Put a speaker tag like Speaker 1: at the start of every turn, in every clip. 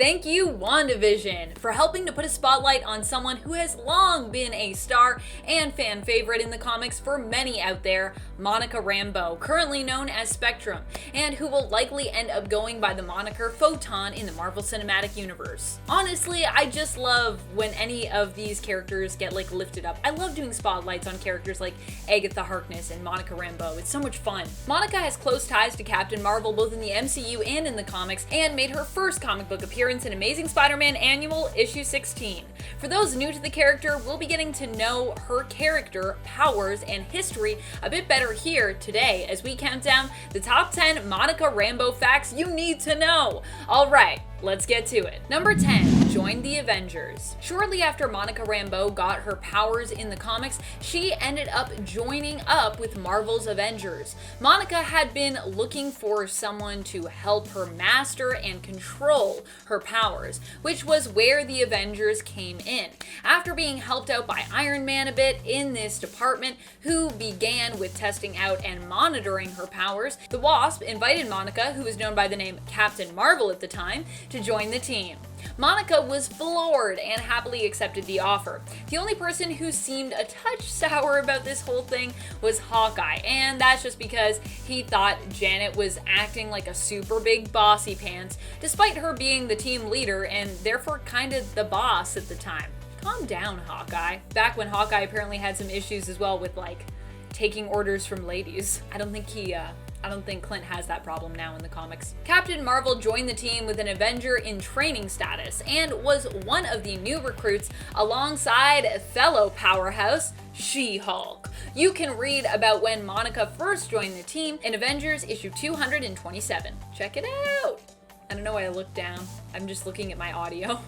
Speaker 1: Thank you, WandaVision, for helping to put a spotlight on someone who has long been a star and fan favorite in the comics for many out there, Monica Rambeau, currently known as Spectrum, and who will likely end up going by the moniker Photon in the Marvel Cinematic Universe. Honestly, I just love when any of these characters get lifted up. I love doing spotlights on characters like Agatha Harkness and Monica Rambeau. It's so much fun. Monica has close ties to Captain Marvel both in the MCU and in the comics, and made her first comic book appearance in Amazing Spider-Man Annual Issue 16. For those new to the character, we'll be getting to know her character, powers, and history a bit better here today as we count down the top 10 Monica Rambeau facts you need to know. Alright, let's get to it. Number 10. Join the Avengers. Shortly after Monica Rambeau got her powers in the comics, she ended up joining up with Marvel's Avengers. Monica had been looking for someone to help her master and control her powers, which was where the Avengers came in. After being helped out by Iron Man a bit in this department, who began with testing out and monitoring her powers, the Wasp invited Monica, who was known by the name Captain Marvel at the time, to join the team. Monica was floored and happily accepted the offer. The only person who seemed a touch sour about this whole thing was Hawkeye, and that's just because he thought Janet was acting like a super big bossy pants, despite her being the team leader and therefore kind of the boss at the time. Calm down, Hawkeye. Back when Hawkeye apparently had some issues as well with taking orders from ladies. I don't think Clint has that problem now in the comics. Captain Marvel joined the team with an Avenger in training status and was one of the new recruits alongside fellow powerhouse She-Hulk. You can read about when Monica first joined the team in Avengers issue 227. Check it out! I don't know why I looked down. I'm just looking at my audio.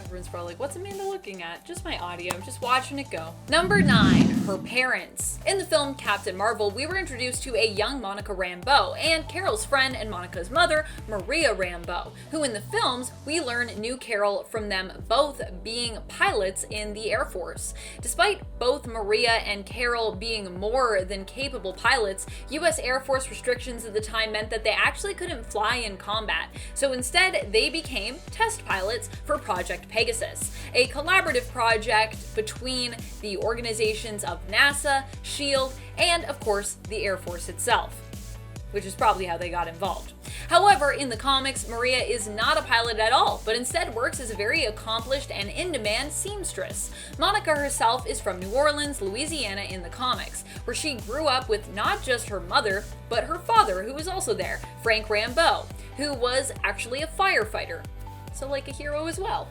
Speaker 1: Everyone's probably like, what's Amanda looking at? Just my audio, just watching it go. Number 9, her parents. In the film Captain Marvel, we were introduced to a young Monica Rambeau and Carol's friend and Monica's mother, Maria Rambeau, who in the films, we learn knew Carol from them both being pilots in the Air Force. Despite both Maria and Carol being more than capable pilots, US Air Force restrictions at the time meant that they actually couldn't fly in combat. So instead, they became test pilots for Project Pegasus, a collaborative project between the organizations of NASA, SHIELD, and of course the Air Force itself, which is probably how they got involved. However, in the comics, Maria is not a pilot at all, but instead works as a very accomplished and in-demand seamstress. Monica herself is from New Orleans, Louisiana in the comics, where she grew up with not just her mother, but her father, who was also there, Frank Rambeau, who was actually a firefighter, so like a hero as well.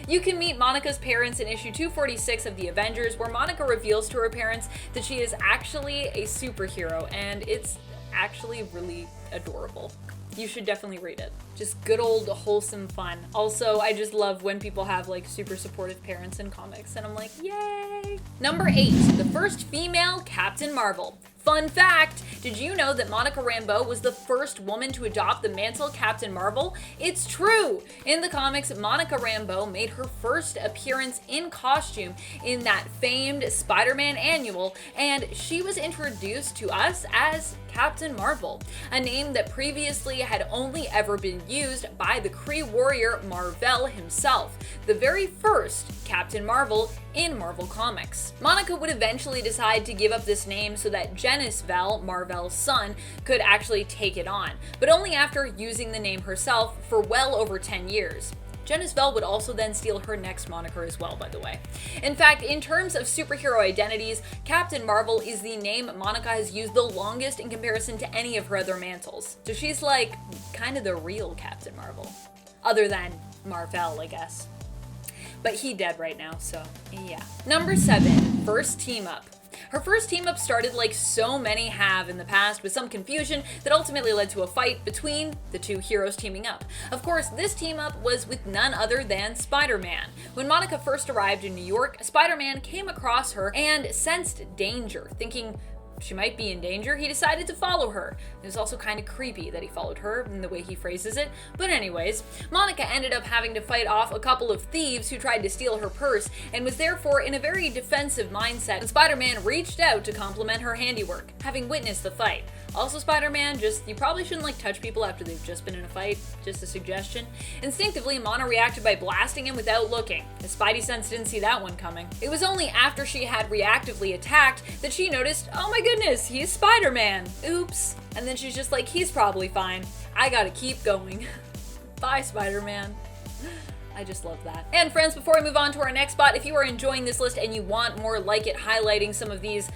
Speaker 1: You can meet Monica's parents in issue 246 of the Avengers, where Monica reveals to her parents that she is actually a superhero, and it's actually really adorable. You should definitely read it. Just good old wholesome fun. Also, I just love when people have super supportive parents in comics, and I'm like, yay! Number 8, the first female Captain Marvel. Fun fact, did you know that Monica Rambeau was the first woman to adopt the mantle Captain Marvel? It's true! In the comics, Monica Rambeau made her first appearance in costume in that famed Spider-Man Annual, and she was introduced to us as Captain Marvel, a name that previously had only ever been used by the Kree warrior Mar-Vell himself, the very first Captain Marvel in Marvel Comics. Monica would eventually decide to give up this name so that Vell, Mar-Vell's son, could actually take it on, but only after using the name herself for well over 10 years. Vell would also then steal her next moniker as well, by the way. In fact, in terms of superhero identities, Captain Marvel is the name Monica has used the longest in comparison to any of her other mantles. So she's kind of the real Captain Marvel. Other than Mar-Vell, I guess. But he dead right now, so yeah. Number 7, first team up. Her first team up started like so many have in the past, with some confusion that ultimately led to a fight between the two heroes teaming up. Of course, this team up was with none other than Spider-Man. When Monica first arrived in New York, Spider-Man came across her and sensed danger. Thinking she might be in danger, he decided to follow her. It was also kind of creepy that he followed her in the way he phrases it. But anyways, Monica ended up having to fight off a couple of thieves who tried to steal her purse, and was therefore in a very defensive mindset when Spider-Man reached out to compliment her handiwork, having witnessed the fight. Also, Spider-Man, you probably shouldn't like touch people after they've just been in a fight. Just a suggestion. Instinctively, Mana reacted by blasting him without looking. His spidey sense didn't see that one coming. It was only after she had reactively attacked that she noticed, oh my goodness, he's Spider-Man. Oops. And then she's just like, he's probably fine. I gotta keep going. Bye, Spider-Man. I just love that. And friends, before we move on to our next spot, if you are enjoying this list and you want more like it, highlighting some of these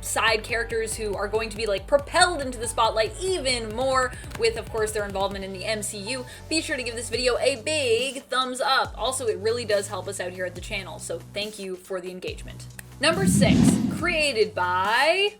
Speaker 1: side characters who are going to be like propelled into the spotlight even more with, of course, their involvement in the MCU, be sure to give this video a big thumbs up. Also, it really does help us out here at the channel, so thank you for the engagement. Number 6, created by...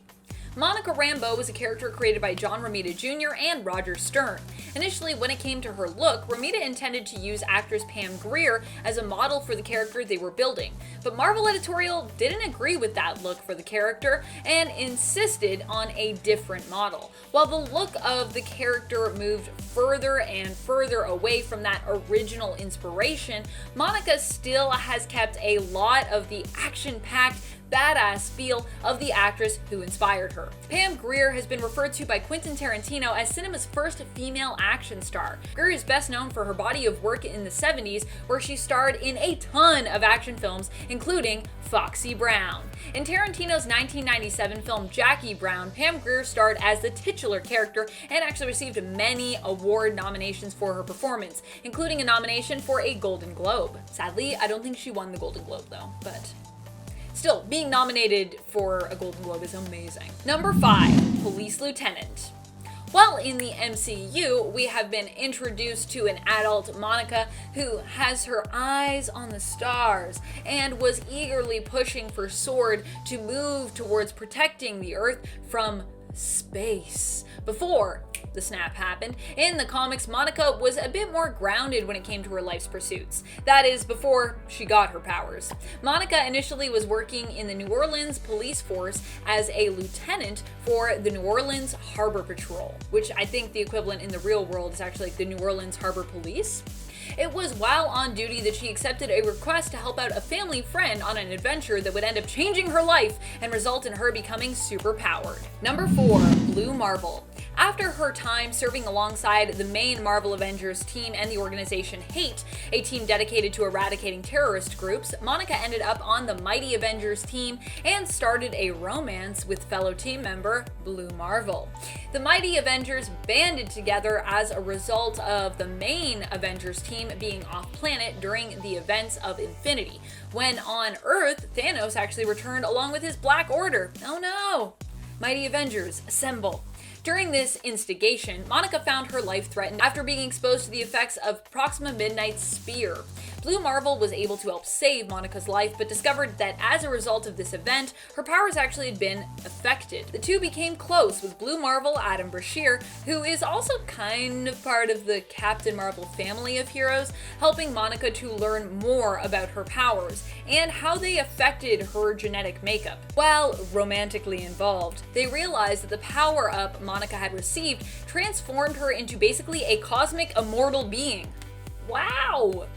Speaker 1: Monica Rambeau was a character created by John Romita Jr. and Roger Stern. Initially, when it came to her look, Romita intended to use actress Pam Grier as a model for the character they were building, but Marvel Editorial didn't agree with that look for the character and insisted on a different model. While the look of the character moved further and further away from that original inspiration, Monica still has kept a lot of the action-packed, badass feel of the actress who inspired her. Pam Grier has been referred to by Quentin Tarantino as cinema's first female action star. Grier is best known for her body of work in the 70s, where she starred in a ton of action films, including Foxy Brown. In Tarantino's 1997 film Jackie Brown, Pam Grier starred as the titular character and actually received many award nominations for her performance, including a nomination for a Golden Globe. Sadly, I don't think she won the Golden Globe though, but still, being nominated for a Golden Globe is amazing. Number 5, Police Lieutenant. Well, in the MCU, we have been introduced to an adult Monica who has her eyes on the stars and was eagerly pushing for S.W.O.R.D. to move towards protecting the Earth from space. Before the snap happened, in the comics, Monica was a bit more grounded when it came to her life's pursuits. That is, before she got her powers. Monica initially was working in the New Orleans police force as a lieutenant for the New Orleans Harbor Patrol, which I think the equivalent in the real world is actually like the New Orleans Harbor Police. It was while on duty that she accepted a request to help out a family friend on an adventure that would end up changing her life and result in her becoming superpowered. Number 4, Blue Marvel. After her time serving alongside the main Marvel Avengers team and the organization Hate, a team dedicated to eradicating terrorist groups, Monica ended up on the Mighty Avengers team and started a romance with fellow team member Blue Marvel. The Mighty Avengers banded together as a result of the main Avengers team being off-planet during the events of Infinity, when on Earth, Thanos actually returned along with his Black Order. Oh no! Mighty Avengers, assemble. During this instigation, Monica found her life threatened after being exposed to the effects of Proxima Midnight's spear. Blue Marvel was able to help save Monica's life, but discovered that as a result of this event, her powers actually had been affected. The two became close, with Blue Marvel Adam Brashear, who is also kind of part of the Captain Marvel family of heroes, helping Monica to learn more about her powers and how they affected her genetic makeup. While romantically involved, they realized that the power-up Monica had received transformed her into basically a cosmic immortal being. Wow!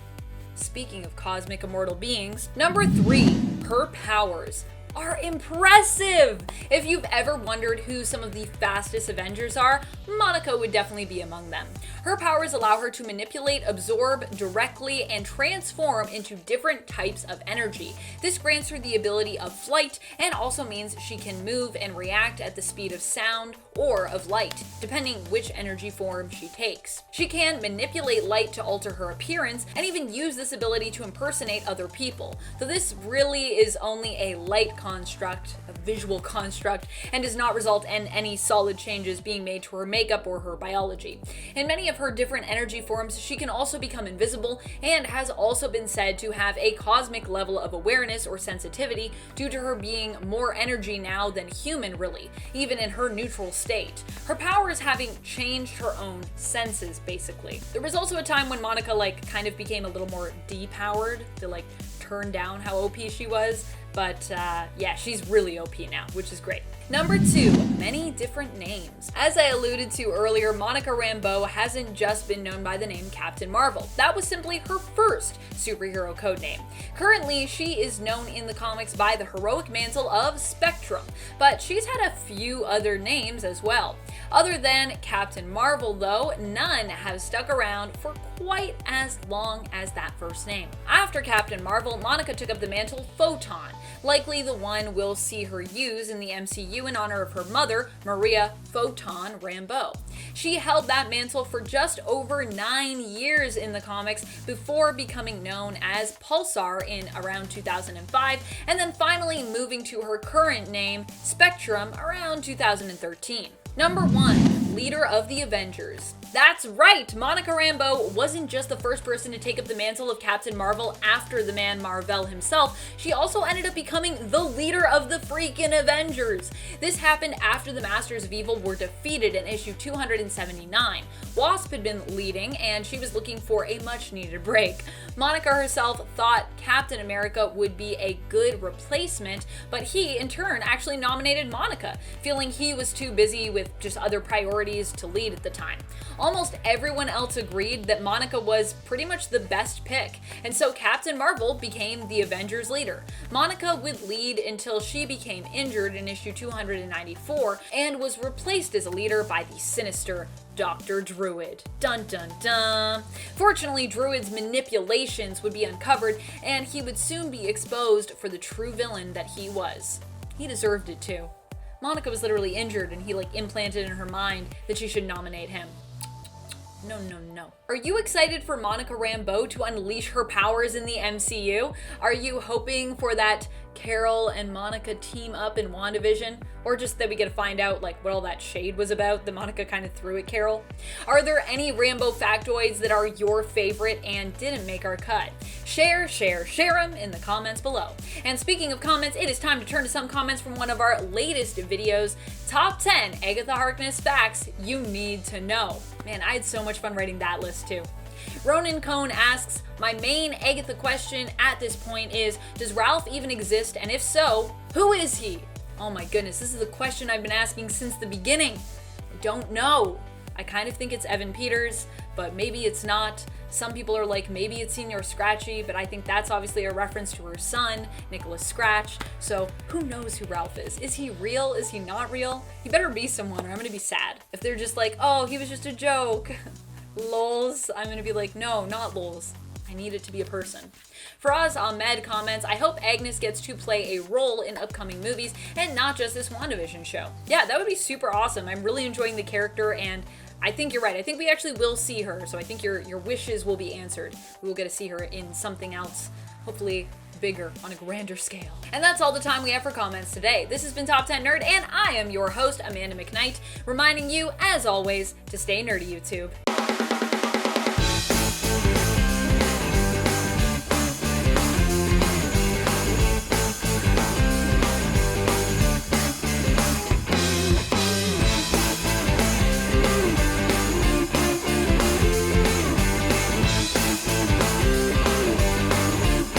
Speaker 1: Speaking of cosmic immortal beings, number 3, her powers are impressive! If you've ever wondered who some of the fastest Avengers are, Monica would definitely be among them. Her powers allow her to manipulate, absorb directly, and transform into different types of energy. This grants her the ability of flight and also means she can move and react at the speed of sound or of light, depending which energy form she takes. She can manipulate light to alter her appearance and even use this ability to impersonate other people, though this really is only a light construct, a visual construct, and does not result in any solid changes being made to her makeup or her biology. In many of her different energy forms, she can also become invisible and has also been said to have a cosmic level of awareness or sensitivity due to her being more energy now than human really, even in her neutral state. Her powers having changed her own senses, basically. There was also a time when Monica kind of became a little more depowered to turn down how OP she was. But yeah, she's really OP now, which is great. Number 2, many different names. As I alluded to earlier, Monica Rambeau hasn't just been known by the name Captain Marvel. That was simply her first superhero codename. Currently, she is known in the comics by the heroic mantle of Spectrum, but she's had a few other names as well. Other than Captain Marvel, though, none have stuck around for quite as long as that first name. After Captain Marvel, Monica took up the mantle Photon, likely the one we'll see her use in the MCU in honor of her mother, Maria Photon Rambeau. She held that mantle for just over 9 years in the comics before becoming known as Pulsar in around 2005, and then finally moving to her current name, Spectrum, around 2013. Number 1, leader of the Avengers. That's right, Monica Rambeau wasn't just the first person to take up the mantle of Captain Marvel after the man Marvel himself, she also ended up becoming the leader of the freaking Avengers. This happened after the Masters of Evil were defeated in issue 279. Wasp had been leading, and she was looking for a much-needed break. Monica herself thought Captain America would be a good replacement, but he, in turn, actually nominated Monica, feeling he was too busy with just other priorities to lead at the time. Almost everyone else agreed that Monica was pretty much the best pick, and so Captain Marvel became the Avengers leader. Monica would lead until she became injured in issue 294 and was replaced as a leader by the sinister Dr. Druid. Dun dun dun. Fortunately, Druid's manipulations would be uncovered, and he would soon be exposed for the true villain that he was. He deserved it too. Monica was literally injured, and he implanted in her mind that she should nominate him. No, no, no. Are you excited for Monica Rambeau to unleash her powers in the MCU? Are you hoping for that Carol and Monica team up in WandaVision? Or just that we get to find out what all that shade was about that Monica kind of threw at Carol? Are there any Rambeau factoids that are your favorite and didn't make our cut? Share them in the comments below. And speaking of comments, it is time to turn to some comments from one of our latest videos, Top 10 Agatha Harkness Facts You Need to Know. Man, I had so much fun writing that list too. Ronan Cohn asks, my main Agatha question at this point is, does Ralph even exist? And if so, who is he? Oh my goodness, this is a question I've been asking since the beginning. I don't know. I kind of think it's Evan Peters, but maybe it's not. Some people are like, maybe it's Senior Scratchy, but I think that's obviously a reference to her son, Nicholas Scratch. So who knows who Ralph is? Is he real? Is he not real? He better be someone or I'm gonna be sad. If they're just like, oh, he was just a joke. Lols, I'm gonna be like, no, not lols. I need it to be a person. Faraz Ahmed comments, I hope Agnes gets to play a role in upcoming movies and not just this WandaVision show. Yeah, that would be super awesome. I'm really enjoying the character, and I think you're right. I think we actually will see her, so I think your wishes will be answered. We will get to see her in something else, hopefully bigger, on a grander scale. And that's all the time we have for comments today. This has been Top 10 Nerd, and I am your host, Amanda McKnight, reminding you, as always, to stay nerdy, YouTube.